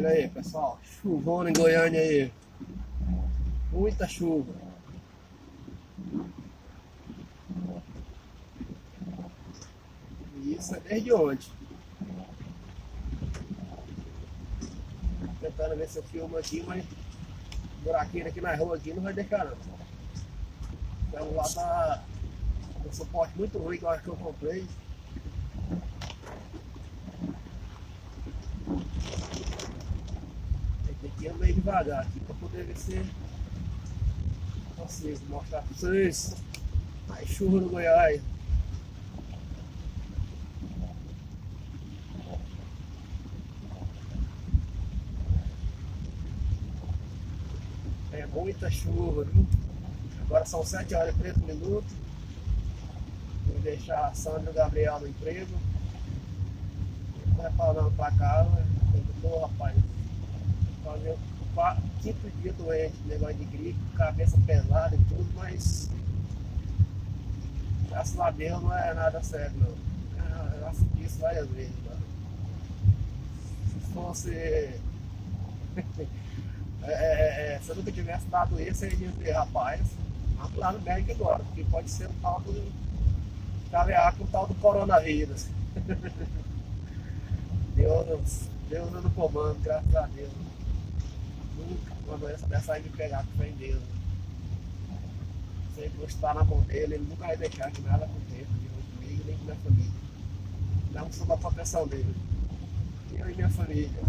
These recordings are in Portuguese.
Olha aí, pessoal, chuvona em Goiânia aí, muita chuva. E isso é desde ontem. Tentando ver se eu filmo aqui, mas buraqueiro aqui na rua aqui não vai deixar não. Então lá tá um suporte muito ruim que eu acho que eu comprei. Tem que ir meio devagar aqui para poder ver se consigo mostrar para vocês. Mais chuva no Goiás. É muita chuva, viu? Agora são 7 horas e 30 minutos. Vou deixar a Sandra e o Gabriel no emprego. Vai falando pra casa. Eu rapaz, fazer o quinto dia doente, negócio de gripe, cabeça pesada e tudo, mas graças a Deus não é nada sério não. Eu já senti isso várias vezes, mano. Se fosse. Se eu nunca tivesse dado isso, eu ia dizer, rapaz, vamos lá no médico agora, porque pode ser um tal do cavear com o tal do coronavírus. Deus no comando, graças a Deus. Nunca uma doença dessa aí me pegar com fé em Deus. Sempre vou estar na mão dele, ele nunca vai deixar que nada aconteça comigo nem com minha família. Não sob a proteção dele. Eu e minha família.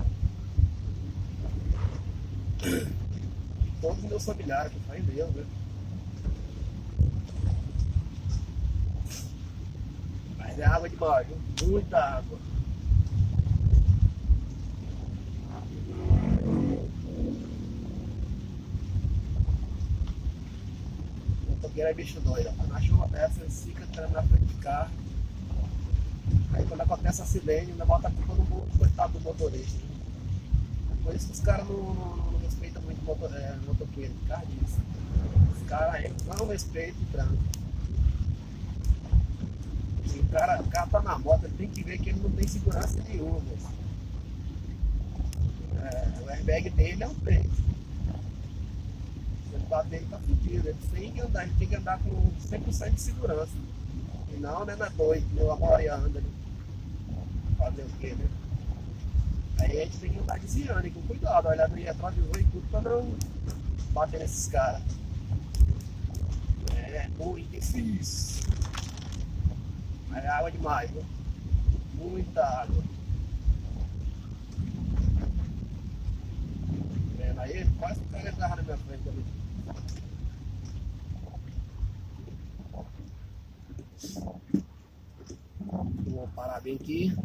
Todos os meus familiares, com fé em Deus, né? Mas é água demais, viu? Muita água. Motoqueiro é bicho doido. Na chuva dessa, eles ficam entrando na frente de carro. Aí quando acontece acidente, ainda bota a culpa no coitado do motorista. Por isso que os caras não respeitam muito motoqueiro, por causa disso. Os caras não respeitam o trânsito. Se o cara tá na moto, ele tem que ver que ele não tem segurança nenhuma. O airbag dele é um peito. Se ele bater, ele tá fudido. Ele tem que andar com 100% de segurança. E não, né, na doido, meu anda ali. Fazer o quê, né? Aí a gente tem que andar desviando e com cuidado, olhar no retrovisor e tudo pra não bater nesses caras. É muito difícil. Mas é água demais, viu? Muita água. Vendo aí? Quase que o cara entrava na minha frente ali. Vou parar bem aqui.